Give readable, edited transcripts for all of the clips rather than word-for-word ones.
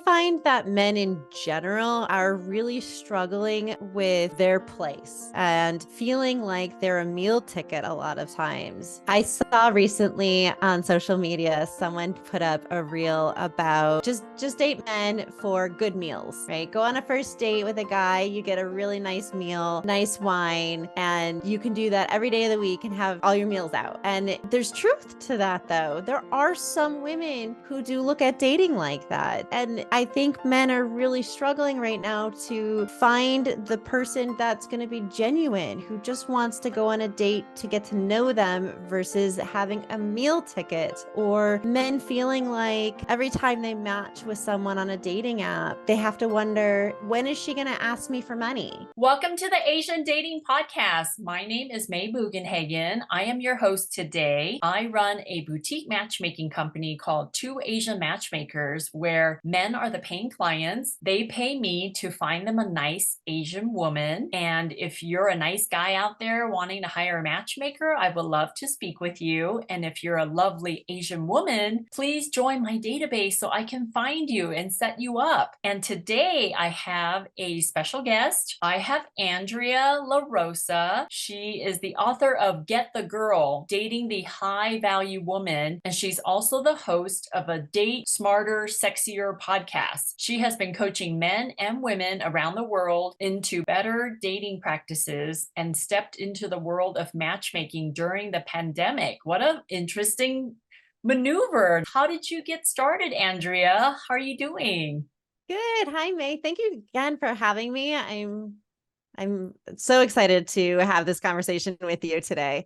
find that men in general are really struggling with their place and feeling like they're a meal ticket a lot of times. I saw recently on social media, someone put up a reel about just date men for good meals, right? Go on a first date with a guy, you get a really nice meal, nice wine, and you can do that every day of the week and have all your meals out. And there's truth to that, though. There are some women who do look at dating like that. And I think men are really struggling right now to find the person that's going to be genuine, who just wants to go on a date to get to know them versus having a meal ticket, or men feeling like every time they match with someone on a dating app, they have to wonder, when is she going to ask me for money? Welcome to the Asian Dating Podcast. My name is May Bugenhagen. I am your host today. I run a boutique matchmaking company called Two Asian Matchmakers, where men are the paying clients. They pay me to find them a nice Asian woman. And if you're a nice guy out there wanting to hire a matchmaker, I would love to speak with you. And if you're a lovely Asian woman, please join my database so I can find you and set you up. And today I have a special guest. I have Andrea LaRosa. She is the author of Get the Girl, Dating the High Value Woman, and she's also the host of a Date Smarter Sexier Podcast. She has been coaching men and women around the world into better dating practices and stepped into the world of matchmaking during the pandemic. What an interesting maneuver. How did you get started, Andrea? How are you doing? Good. Hi, May. Thank you again for having me. I'm so excited to have this conversation with you today.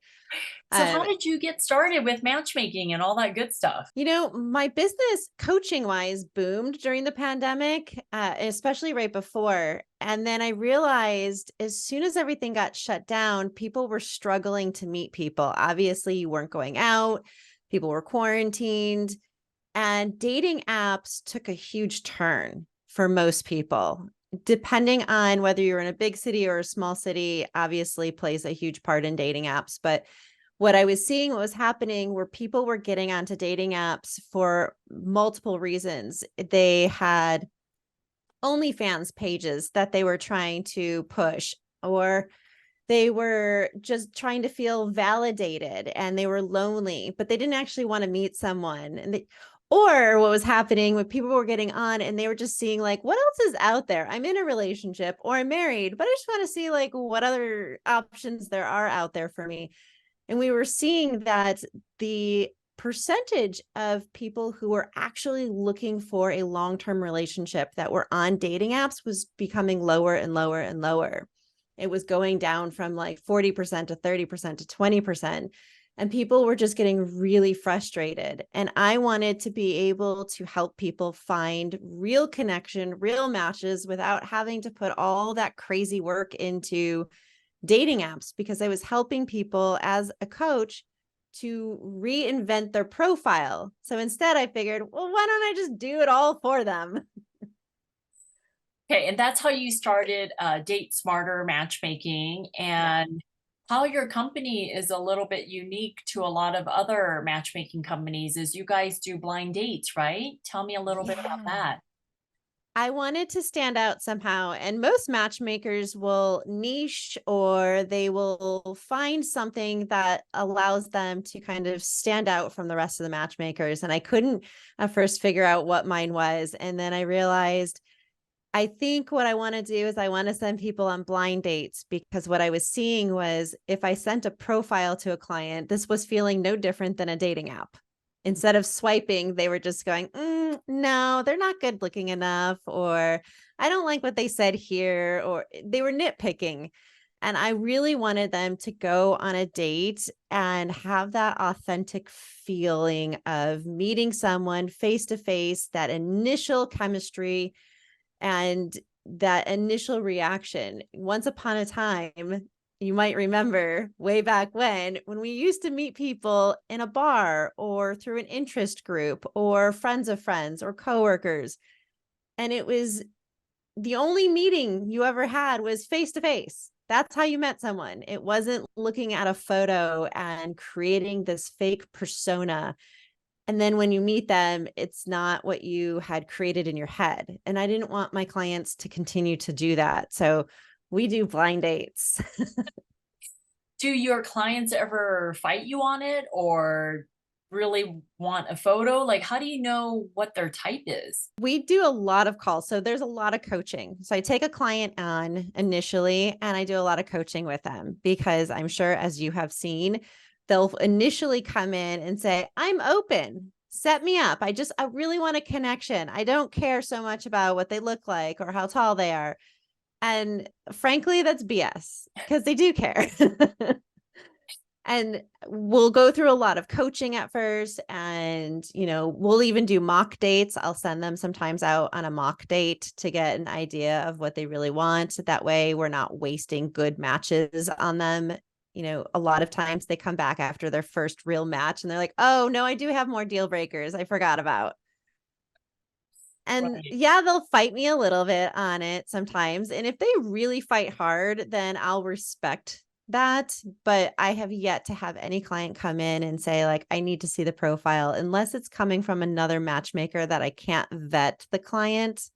So how did you get started with matchmaking and all that good stuff? My business coaching wise boomed during the pandemic, especially right before. And then I realized as soon as everything got shut down, people were struggling to meet people. Obviously, you weren't going out, people were quarantined, and dating apps took a huge turn for most people. Depending on whether you're in a big city or a small city, obviously plays a huge part in dating apps. But what I was seeing, what was happening, were people were getting onto dating apps for multiple reasons. They had OnlyFans pages that they were trying to push, or they were just trying to feel validated and they were lonely, but they didn't actually want to meet someone. Or what was happening when people were getting on and they were just seeing like, what else is out there? I'm in a relationship or I'm married, but I just want to see like what other options there are out there for me. And we were seeing that the percentage of people who were actually looking for a long-term relationship that were on dating apps was becoming lower and lower and lower. It was going down from like 40% to 30% to 20%. And people were just getting really frustrated. And I wanted to be able to help people find real connection, real matches without having to put all that crazy work into dating apps, because I was helping people as a coach to reinvent their profile. So instead I figured, well, why don't I just do it all for them? Okay, and that's how you started Date Smarter Matchmaking, and how your company is a little bit unique to a lot of other matchmaking companies is you guys do blind dates, right? Tell me a little bit about that. I wanted to stand out somehow, and most matchmakers will niche or they will find something that allows them to kind of stand out from the rest of the matchmakers. And I couldn't at first figure out what mine was. And then I realized, I think what I want to do is I want to send people on blind dates, because what I was seeing was if I sent a profile to a client, this was feeling no different than a dating app. Instead of swiping, they were just going, no, they're not good looking enough, or I don't like what they said here, or they were nitpicking. And I really wanted them to go on a date and have that authentic feeling of meeting someone face to face, that initial chemistry and that initial reaction. Once upon a time, you might remember way back when we used to meet people in a bar or through an interest group or friends of friends or coworkers. And it was the only meeting you ever had was face to face. That's how you met someone. It wasn't looking at a photo and creating this fake persona. And then when you meet them, it's not what you had created in your head. And I didn't want my clients to continue to do that. So we do blind dates. Do your clients ever fight you on it or really want a photo? Like, how do you know what their type is? We do a lot of calls. So there's a lot of coaching. So I take a client on initially and I do a lot of coaching with them because I'm sure, as you have seen, they'll initially come in and say, I'm open. Set me up. I really want a connection. I don't care so much about what they look like or how tall they are. And frankly, that's BS because they do care. And we'll go through a lot of coaching at first, and we'll even do mock dates. I'll send them sometimes out on a mock date to get an idea of what they really want. That way we're not wasting good matches on them. A lot of times they come back after their first real match and they're like, oh no, I do have more deal breakers I forgot about. And Right. yeah, they'll fight me a little bit on it sometimes. And if they really fight hard, then I'll respect that. But I have yet to have any client come in and say, like, I need to see the profile, unless it's coming from another matchmaker that I can't vet the client.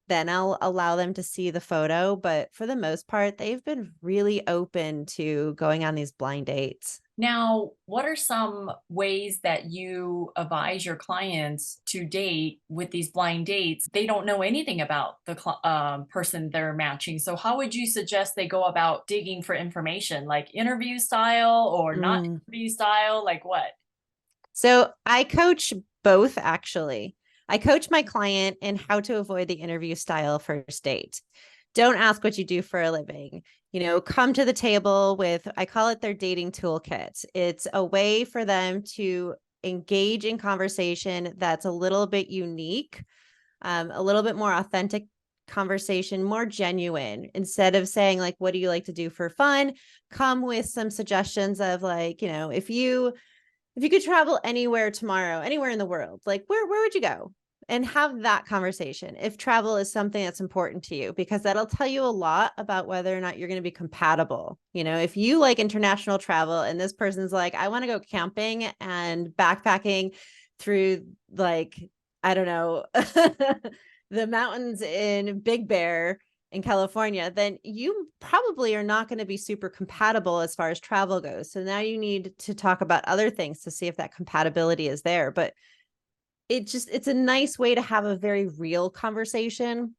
Then I'll allow them to see the photo. But for the most part, they've been really open to going on these blind dates. Now, what are some ways that you advise your clients to date with these blind dates? They don't know anything about the person they're matching. So, how would you suggest they go about digging for information, like interview style or not Mm. interview style? Like what? So I coach both, actually. I coach my client in how to avoid the interview style first date. Don't ask what you do for a living. Come to the table with, I call it their dating toolkit. It's a way for them to engage in conversation that's a little bit unique, a little bit more authentic conversation, more genuine. Instead of saying, like, what do you like to do for fun? Come with some suggestions of, like, if you could travel anywhere tomorrow, anywhere in the world, like where would you go? And have that conversation if travel is something that's important to you, because that'll tell you a lot about whether or not you're going to be compatible. If you like international travel and this person's like, I want to go camping and backpacking through, like, I don't know, the mountains in Big Bear in California, then you probably are not going to be super compatible as far as travel goes. So now you need to talk about other things to see if that compatibility is there. But it's a nice way to have a very real conversation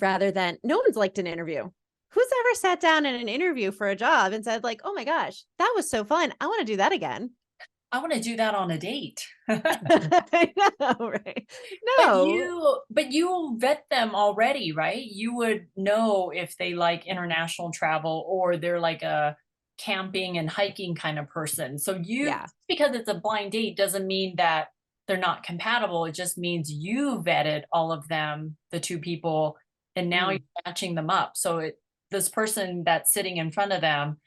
rather than, no one's liked an interview. Who's ever sat down in an interview for a job and said, like, oh my gosh, that was so fun, I want to do that again? I want to do that on a date. I know, right? But No. you vet them already, right? You would know if they like international travel or they're like a camping and hiking kind of person. So Yeah. because it's a blind date doesn't mean that they're not compatible. It just means you vetted all of them, the two people, and now you're Mm, matching them up. So this person that's sitting in front of them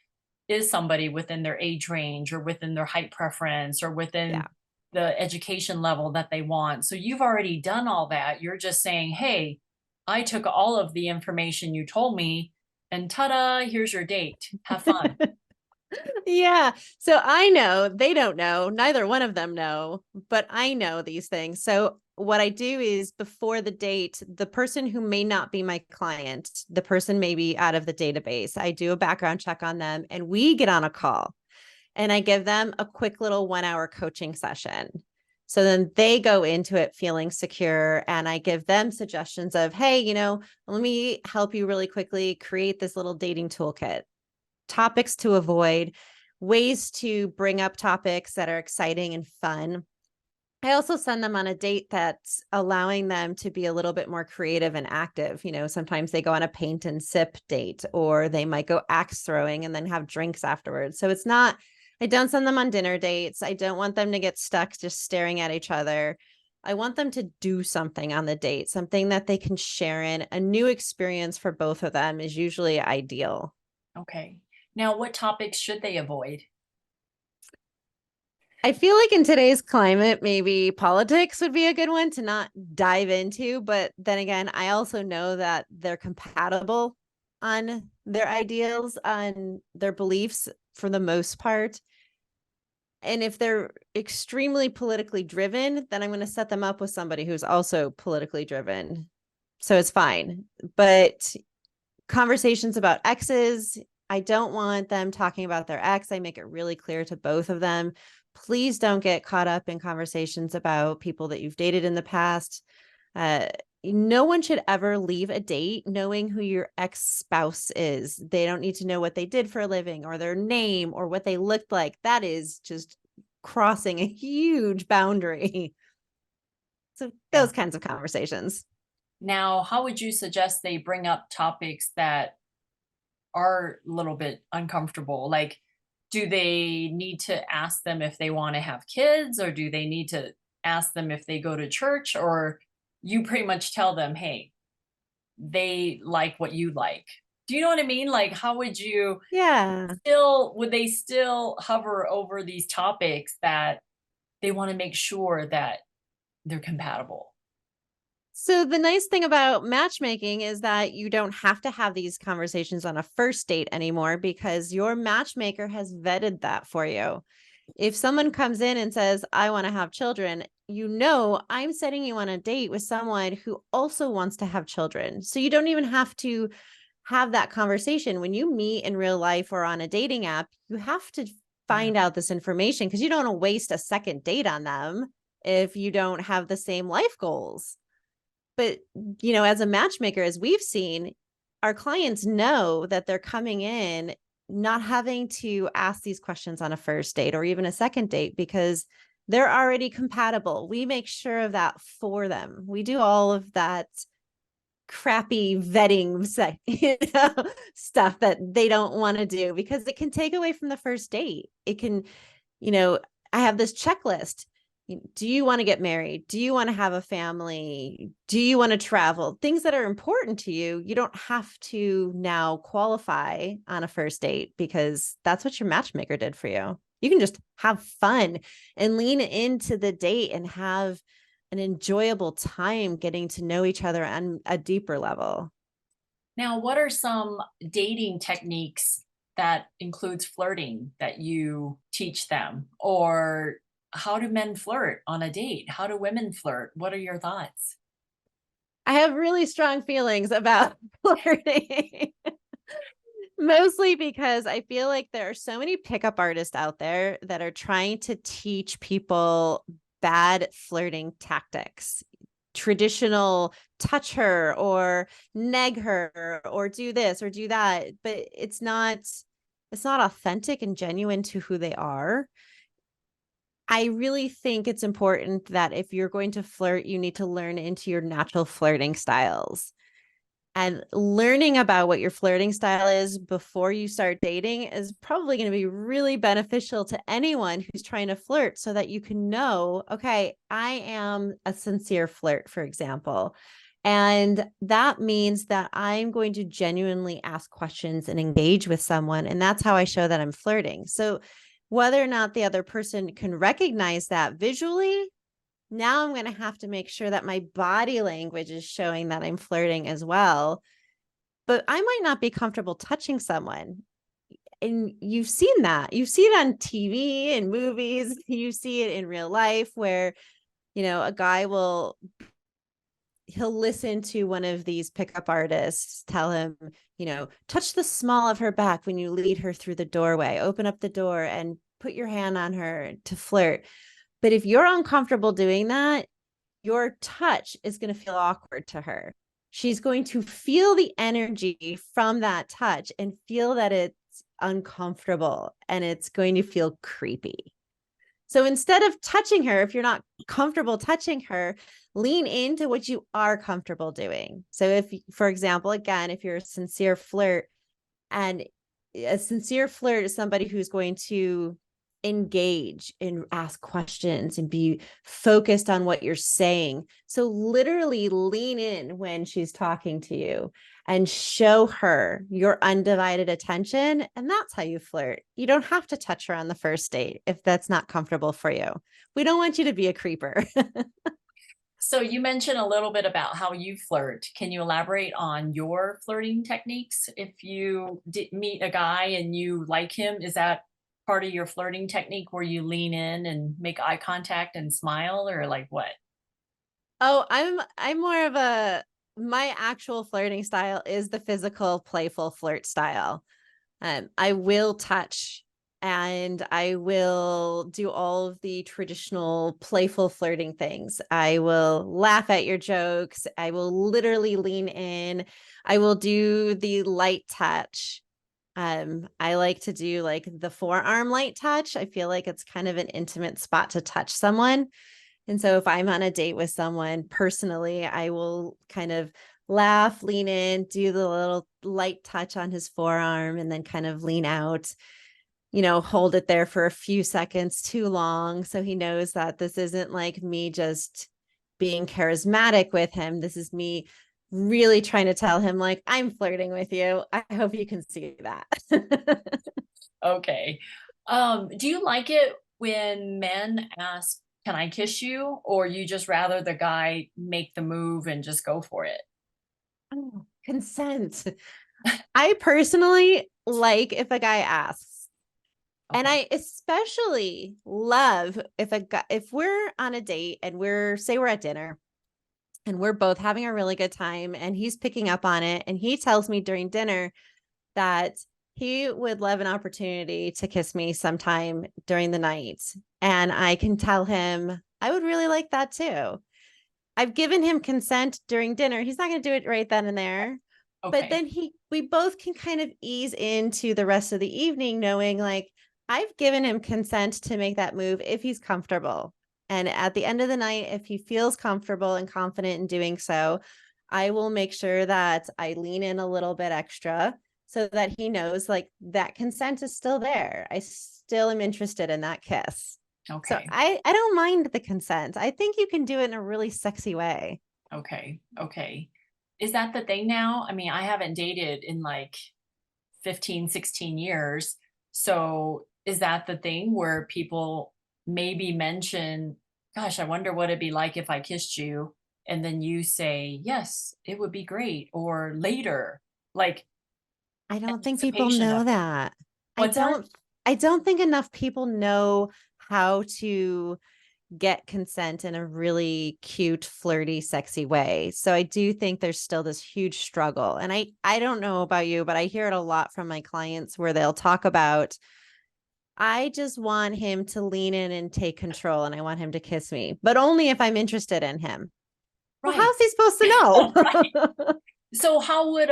is somebody within their age range or within their height preference or within yeah. the education level that they want. So you've already done all that. You're just saying, hey, I took all of the information you told me and ta-da, here's your date. Have fun. Yeah. So I know they don't know, neither one of them know, but I know these things. So what I do is, before the date, the person who may not be my client, the person may be out of the database, I do a background check on them and we get on a call and I give them a quick little 1 hour coaching session. So then they go into it feeling secure, and I give them suggestions of, hey, let me help you really quickly create this little dating toolkit, topics to avoid, ways to bring up topics that are exciting and fun. I also send them on a date that's allowing them to be a little bit more creative and active. Sometimes they go on a paint and sip date, or they might go axe throwing and then have drinks afterwards. So I don't send them on dinner dates. I don't want them to get stuck just staring at each other. I want them to do something on the date, something that they can share in. A new experience for both of them is usually ideal. Okay. Now, what topics should they avoid? I feel like in today's climate, maybe politics would be a good one to not dive into. But then again, I also know that they're compatible on their ideals, on their beliefs for the most part. And if they're extremely politically driven, then I'm going to set them up with somebody who's also politically driven. So it's fine. But conversations about exes, I don't want them talking about their ex. I make it really clear to both of them. Please don't get caught up in conversations about people that you've dated in the past. No one should ever leave a date knowing who your ex-spouse is. They don't need to know what they did for a living or their name or what they looked like. That is just crossing a huge boundary. So those kinds of conversations. Now, how would you suggest they bring up topics that are a little bit uncomfortable? Like, do they need to ask them if they want to have kids, or do they need to ask them if they go to church, or you pretty much tell them, hey, they like what you like? Do you know what I mean? Like, how would you would they still hover over these topics that they want to make sure that they're compatible? So the nice thing about matchmaking is that you don't have to have these conversations on a first date anymore because your matchmaker has vetted that for you. If someone comes in and says, I want to have children, I'm setting you on a date with someone who also wants to have children. So you don't even have to have that conversation. When you meet in real life or on a dating app, you have to find out this information because you don't want to waste a second date on them if you don't have the same life goals. But, as a matchmaker, as we've seen, our clients know that they're coming in not having to ask these questions on a first date or even a second date because they're already compatible. We make sure of that for them. We do all of that crappy vetting stuff that they don't want to do because it can take away from the first date. It can, I have this checklist. Do you want to get married? Do you want to have a family? Do you want to travel? Things that are important to you, you don't have to now qualify on a first date because that's what your matchmaker did for you. You can just have fun and lean into the date and have an enjoyable time getting to know each other on a deeper level. Now, what are some dating techniques that includes flirting that you teach them? Or how do men flirt on a date? How do women flirt? What are your thoughts? I have really strong feelings about flirting. Mostly because I feel like there are so many pickup artists out there that are trying to teach people bad flirting tactics. Traditional touch her or neg her or do this or do that, but it's not authentic and genuine to who they are. I really think it's important that if you're going to flirt, you need to learn into your natural flirting styles. And learning about what your flirting style is before you start dating is probably going to be really beneficial to anyone who's trying to flirt so that you can know, okay, I am a sincere flirt, for example. And that means that I'm going to genuinely ask questions and engage with someone. And that's how I show that I'm flirting. So whether or not the other person can recognize that visually, now I'm going to have to make sure that my body language is showing that I'm flirting as well. But I might not be comfortable touching someone. And you've seen that. You see it on TV and movies. You see it in real life where, a guy he'll listen to one of these pickup artists tell him, touch the small of her back when you lead her through the doorway, open up the door and put your hand on her to flirt. But if you're uncomfortable doing that, your touch is going to feel awkward to her. She's going to feel the energy from that touch and feel that it's uncomfortable and it's going to feel creepy. So instead of touching her, if you're not comfortable touching her, lean into what you are comfortable doing. So if, for example, again, if you're a sincere flirt, and a sincere flirt is somebody who's going to engage and ask questions and be focused on what you're saying. So literally lean in when she's talking to you and show her your undivided attention. And that's how you flirt. You don't have to touch her on the first date if that's not comfortable for you. We don't want you to be a creeper. So you mentioned a little bit about how you flirt. Can you elaborate on your flirting techniques? If you meet a guy and you like him, is that part of your flirting technique where you lean in and make eye contact and smile, or like what? Oh, I'm more of my actual flirting style is the physical, playful flirt style. I will touch and I will do all of the traditional playful flirting things. I will laugh at your jokes. I will literally lean in. I will do the light touch. I like to do like the forearm light touch. I feel like it's kind of an intimate spot to touch someone. And so if I'm on a date with someone personally, I will kind of laugh, lean in, do the little light touch on his forearm, and then kind of lean out, hold it there for a few seconds too long. So he knows that this isn't like me just being charismatic with him. This is me really trying to tell him, like, I'm flirting with you. I hope you can see that. Okay. Do you like it when men ask, can I kiss you? Or you just rather the guy make the move and just go for it? Oh, consent. I personally like if a guy asks. And Okay. I especially love if we're on a date and say we're at dinner and we're both having a really good time and he's picking up on it and he tells me during dinner that he would love an opportunity to kiss me sometime during the night. And I can tell him I would really like that too. I've given him consent during dinner. He's not going to do it right then and there. But Okay. then we both can kind of ease into the rest of the evening knowing like I've given him consent to make that move if he's comfortable. And at the end of the night, if he feels comfortable and confident in doing so, I will make sure that I lean in a little bit extra so that he knows like that consent is still there. I still am interested in that kiss. So Okay. I don't mind the consent. I think you can do it in a really sexy way. Okay. Okay. Is that the thing now? I mean, I haven't dated in like 15, 16 years. So is that the thing where people maybe mention, gosh, I wonder what it'd be like if I kissed you? And then you say, yes, it would be great. Or later, like I don't think people anticipation of know it. that. I What's that? don't I don't think enough people know how to get consent in a really cute, flirty, sexy way. So I do think there's still this huge struggle. And I don't know about you, but I hear it a lot from my clients where they'll talk about I just want him to lean in and take control and I want him to kiss me, but only if I'm interested in him. Well, Right. how's he supposed to Right. know? So how would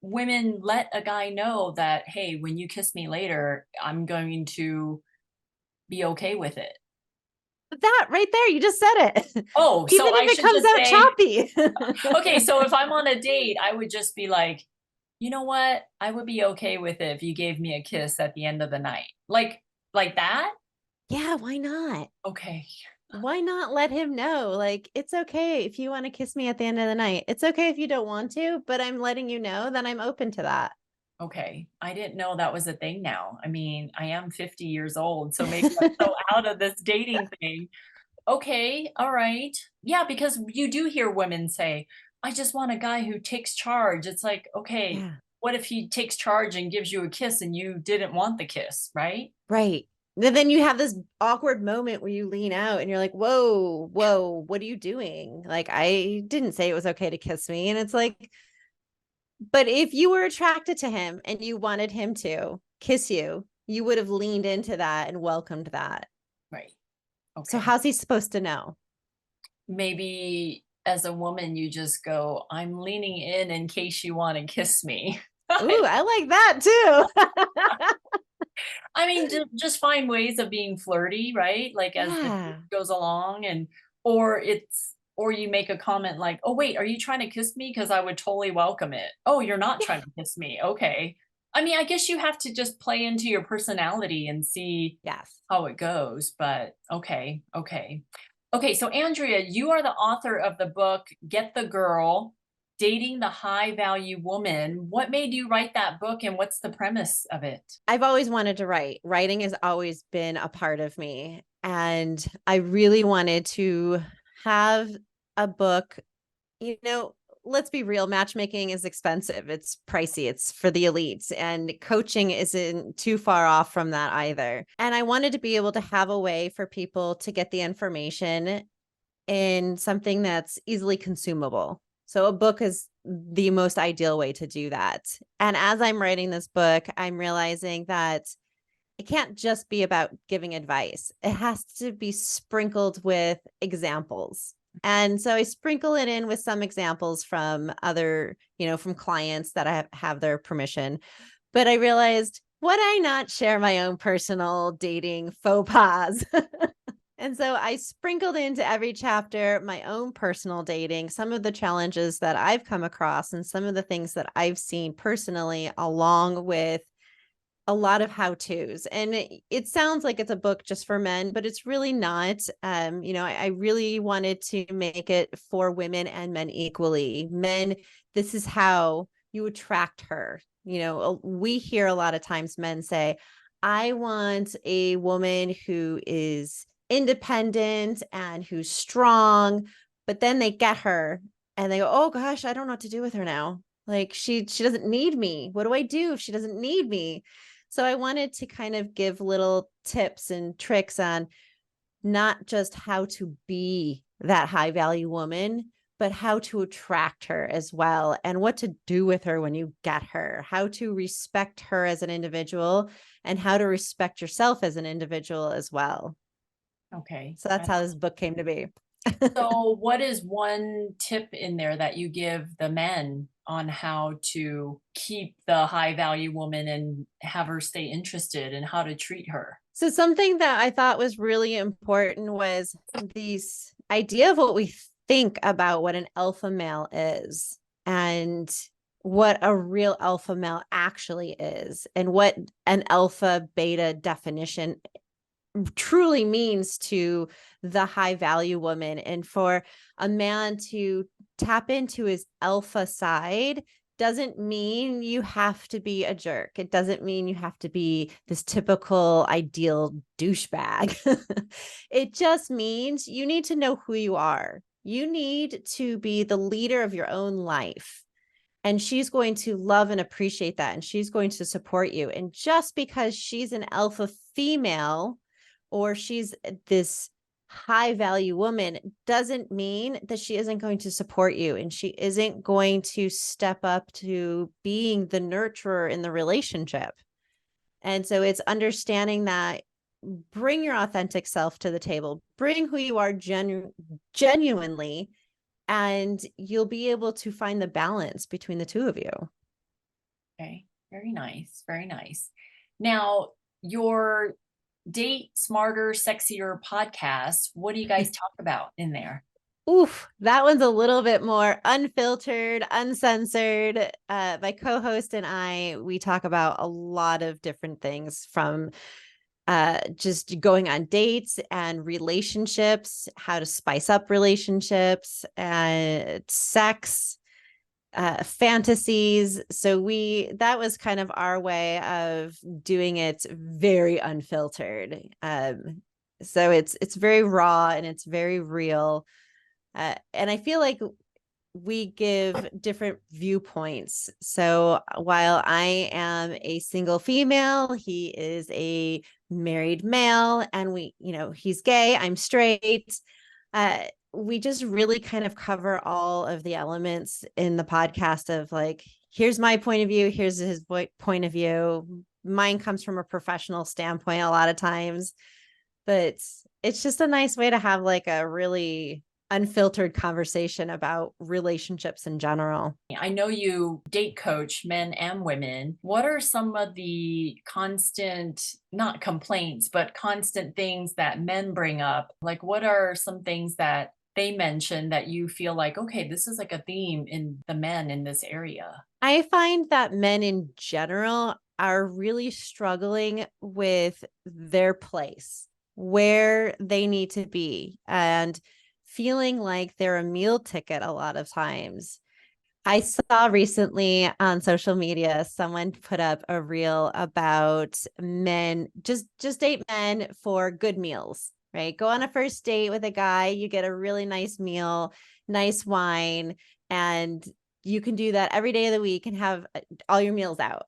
women let a guy know that, hey, when you kiss me later, I'm going to be okay with it? That right there, you just said it. Even Oh, so I if it should comes just out say, choppy. okay, so if I'm on a date, I would just be like, you know what? I would be okay with it if you gave me a kiss at the end of the night. Like that? Yeah, why not? Okay. Why not let him know? Like, it's okay if you want to kiss me at the end of the night. It's okay if you don't want to, but I'm letting you know that I'm open to that. Okay. I didn't know that was a thing now. I mean, I am 50 years old, so maybe I'm so out of this dating thing. Okay, all right. Yeah, because you do hear women say, I just want a guy who takes charge. It's like, okay, Yeah, what if he takes charge and gives you a kiss and you didn't want the kiss, right? right. Then you have this awkward moment where you lean out and you're like, whoa, whoa, what are you doing? Like, I didn't say it was okay to kiss me. And it's like, but if you were attracted to him and you wanted him to kiss you, you would have leaned into that and welcomed that. Right. So Okay. how's he supposed to know? Maybe as a woman, you just go, I'm leaning in case you want to kiss me. Ooh, I like that too. I mean, just find ways of being flirty, right? Like as the date Yeah. goes along, and or you make a comment like, "Oh wait, are you trying to kiss me? Because I would totally welcome it." "Oh, you're not Yeah. trying to kiss me." Okay. I mean, I guess you have to just play into your personality and see Yes. how it goes, but okay, okay. Okay, so Andrea, you are the author of the book Get the Girl, Dating the High Value Woman. What made you write that book and what's the premise of it? I've always wanted to write. Writing has always been a part of me. And I really wanted to have a book, you know, let's be real, matchmaking is expensive. It's pricey. It's for the elites, and coaching isn't too far off from that either. And I wanted to be able to have a way for people to get the information in something that's easily consumable. So a book is the most ideal way to do that. And as I'm writing this book, I'm realizing that it can't just be about giving advice. It has to be sprinkled with examples. And so I sprinkle it in with some examples from other, from clients that I have their permission. But I realized, would I not share my own personal dating faux pas? And so I sprinkled into every chapter my own personal dating, some of the challenges that I've come across and some of the things that I've seen personally, along with a lot of how-tos. And it sounds like it's a book just for men, but it's really not. I really wanted to make it for women and men equally. Men, this is how you attract her. We hear a lot of times men say, I want a woman who is independent and who's strong, but then they get her and they go, oh gosh, I don't know what to do with her now. Like she doesn't need me. What do I do if she doesn't need me? So I wanted to kind of give little tips and tricks on not just how to be that high value woman, but how to attract her as well, and what to do with her when you get her, how to respect her as an individual, and how to respect yourself as an individual as well. Okay. So that's how this book came to be. So what is one tip in there that you give the men on how to keep the high value woman and have her stay interested and how to treat her? So something that I thought was really important was this idea of what we think about what an alpha male is and what a real alpha male actually is and what an alpha beta definition truly means to the high value woman. And for a man to tap into his alpha side doesn't mean you have to be a jerk. It doesn't mean you have to be this typical ideal douchebag. It just means you need to know who you are. You need to be the leader of your own life. And she's going to love and appreciate that. And she's going to support you. And just because she's an alpha female or she's this high value woman doesn't mean that she isn't going to support you and she isn't going to step up to being the nurturer in the relationship. And so it's understanding that bring your authentic self to the table, bring who you are genuinely, and you'll be able to find the balance between the two of you. Okay. Very nice. Very nice. Now, your Date Smarter Sexier Podcast, what do you guys talk about in there? Oof, that one's a little bit more unfiltered, uncensored. My co-host and we talk about a lot of different things from just going on dates and relationships, how to spice up relationships, and sex, fantasies. So that was kind of our way of doing it very unfiltered. So it's very raw and it's very real. And I feel like we give different viewpoints. So while I am a single female, he is a married male, and he's gay, I'm straight. We just really kind of cover all of the elements in the podcast of like, here's my point of view, here's his point of view. Mine comes from a professional standpoint a lot of times, but it's just a nice way to have like a really unfiltered conversation about relationships in general. I know you date coach men and women. What are some of the constant, not complaints, but constant things that men bring up? Like, what are some things that they mention that you feel like, okay, this is like a theme in the men in this area? I find that men in general are really struggling with their place, where they need to be, and feeling like they're a meal ticket a lot of times. I saw recently on social media, someone put up a reel about men, just date men for good meals, right? Go on a first date with a guy, you get a really nice meal, nice wine, And you can do that every day of the week and have all your meals out.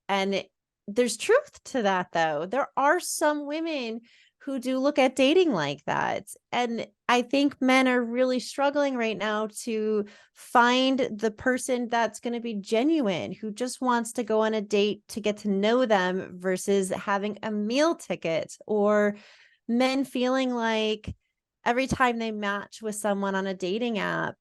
And there's truth to that, though. There are some women who do look at dating like that. And I think men are really struggling right now to find the person that's going to be genuine, who just wants to go on a date to get to know them versus having a meal ticket, or men feeling like every time they match with someone on a dating app,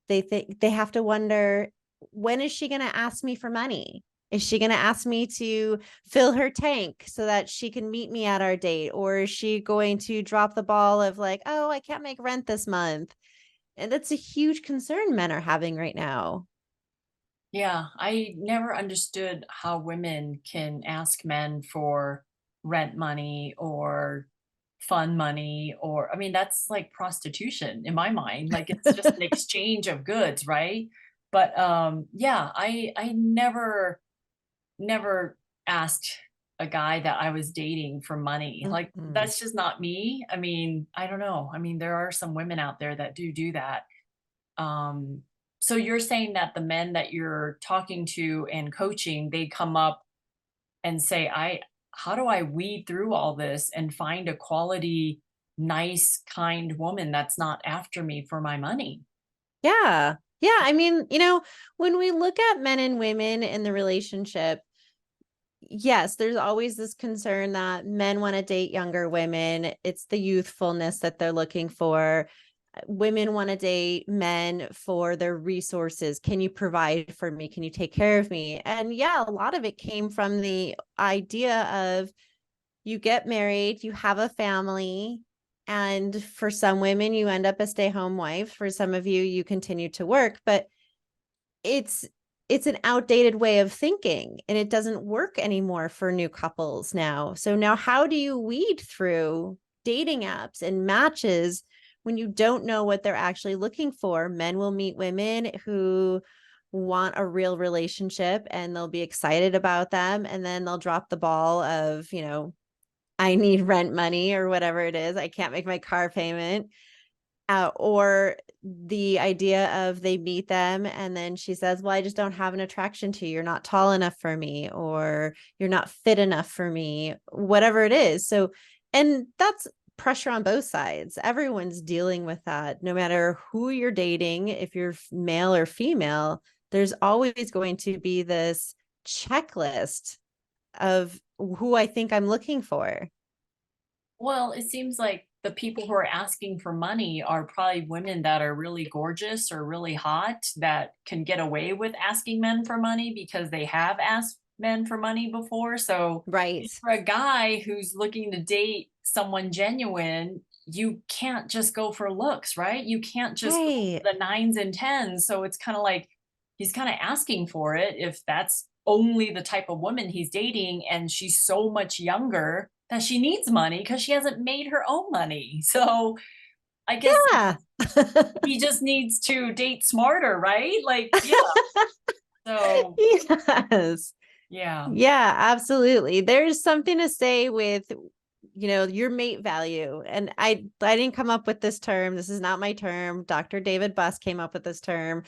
they think they have to wonder, when is she going to ask me for money? Is she going to ask me to fill her tank so that she can meet me at our date? Or is she going to drop the ball of like, oh, I can't make rent this month? And that's a huge concern men are having right now. Yeah, I never understood how women can ask men for rent money or fun money, or I mean that's like prostitution in my mind. Like it's just an exchange of goods, right? But yeah, I never asked a guy that I was dating for money. Like Mm-mm. that's just not me. I mean, I don't know. I mean, there are some women out there that do that. Um, so you're saying that the men that you're talking to and coaching, they come up and say, how do I weed through all this and find a quality, nice, kind woman that's not after me for my money? Yeah. Yeah. I mean, when we look at men and women in the relationship, yes, there's always this concern that men want to date younger women. It's the youthfulness that they're looking for. Women want to date men for their resources. Can you provide for me? Can you take care of me? And yeah, a lot of it came from the idea of you get married, you have a family. And for some women, you end up a stay-home wife. For some of you, you continue to work. But it's it's an outdated way of thinking, and it doesn't work anymore for new couples now. So now how do you weed through dating apps and matches when you don't know what they're actually looking for? Men will meet women who want a real relationship and they'll be excited about them, and then they'll drop the ball of, I need rent money or whatever it is. I can't make my car payment. Or the idea of they meet them and then she says, well, I just don't have an attraction to you. You're not tall enough for me, or you're not fit enough for me, whatever it is. So, and that's pressure on both sides. Everyone's dealing with that, no matter who you're dating. If you're male or female, there's always going to be this checklist of who I think I'm looking for. Well, it seems like the people who are asking for money are probably women that are really gorgeous or really hot that can get away with asking men for money because they have asked men for money before. So Right. for a guy who's looking to date someone genuine, you can't just go for looks, right? You can't just go Right. for the nines and tens. So it's kind of like he's kind of asking for it if that's only the type of woman he's dating, and she's so much younger that she needs money because she hasn't made her own money. So I guess Yeah. he just needs to date smarter, right? Like, yeah. So Yes. yeah, Yeah, absolutely. There's something to say with, your mate value. And I didn't come up with this term. This is not my term. Dr. David Buss came up with this term.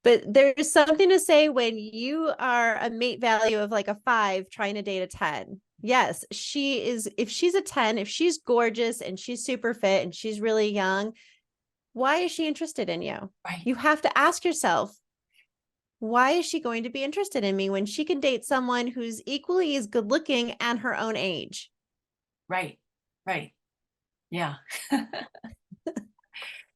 But there's something to say when you are a mate value of like a 5 trying to date a 10. Yes, if she's a 10, if she's gorgeous and she's super fit and she's really young, why is she interested in you? right, You have to ask yourself, why is she going to be interested in me when she can date someone who's equally as good looking and her own age? right, right. Yeah.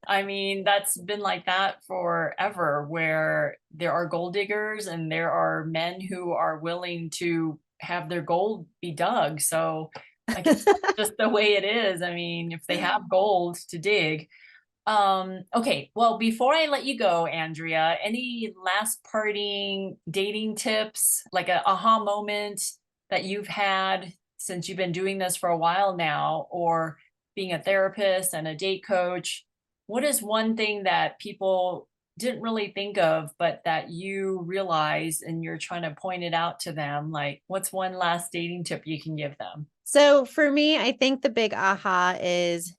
I mean, that's been like that forever, where there are gold diggers and there are men who are willing to have their gold be dug. So I guess that's just the way it is. I mean, if they have gold to dig. Okay, well, before I let you go, Andrea, any last parting dating tips, like a aha moment that you've had since you've been doing this for a while now, or being a therapist and a date coach? What is one thing that people didn't really think of, but that you realize and you're trying to point it out to them? Like, what's one last dating tip you can give them? So for me, I think the big aha is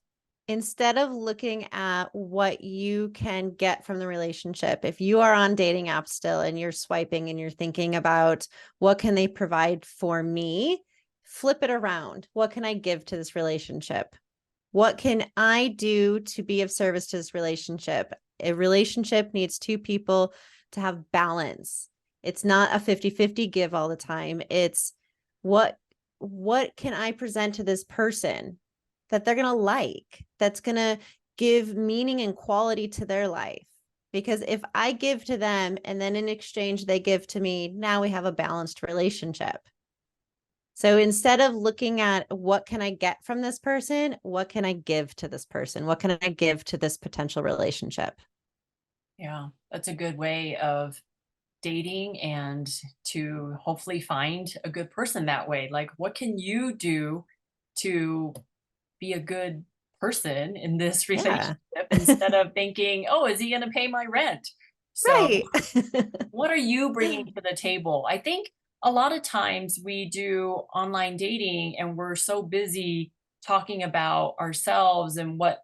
instead of looking at what you can get from the relationship, if you are on dating apps still and you're swiping and you're thinking about what can they provide for me, flip it around. What can I give to this relationship? What can I do to be of service to this relationship? A relationship needs two people to have balance. It's not a 50-50 give all the time. It's what can I present to this person that they're going to like, that's going to give meaning and quality to their life? Because if I give to them and then in exchange they give to me, now we have a balanced relationship. So instead of looking at what can I get from this person, what can I give to this person? What can I give to this potential relationship? Yeah, that's a good way of dating and to hopefully find a good person that way. Like, what can you do to be a good person in this Yeah. relationship instead of thinking, oh, is he going to pay my rent? So, Right. what are you bringing to the table? I think a lot of times we do online dating and we're so busy talking about ourselves and what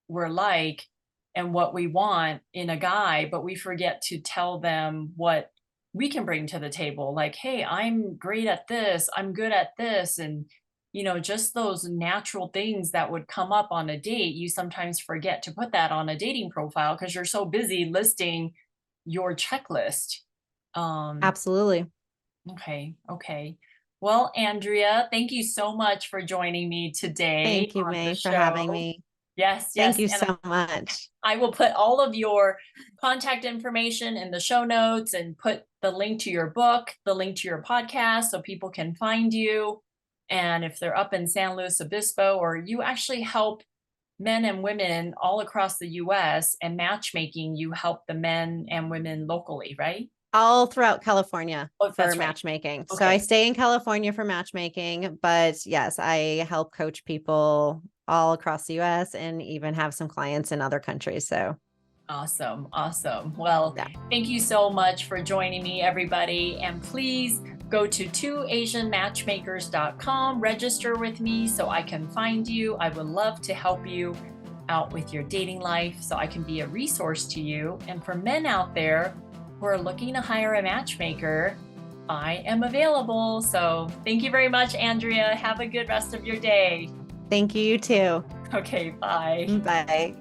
we're like and what we want in a guy, but we forget to tell them what we can bring to the table. Like, hey, I'm great at this, I'm good at this. And, just those natural things that would come up on a date, you sometimes forget to put that on a dating profile because you're so busy listing your checklist. Um, Absolutely. okay. Well, Andrea, thank you so much for joining me today Thank you, on the May, for show. having me. Thank Yes. you And so much. I will put all of your contact information in the show notes and put the link to your book, the link to your podcast so people can find you. And if they're up in San Luis Obispo, or you actually help men and women all across the US, and matchmaking, you help the men and women locally, right? All throughout California Oh, for that's right. matchmaking. So I Okay. stay in California for matchmaking, but yes, I help coach people all across the US and even have some clients in other countries. So Awesome. Well, yeah. thank you so much for joining me, everybody. And please go to twoasianmatchmakers.com, register with me so I can find you. I would love to help you out with your dating life so I can be a resource to you. And for men out there who are looking to hire a matchmaker, I am available. So thank you very much, Andrea. Have a good rest of your day. Thank you, you too. Okay, bye. Bye.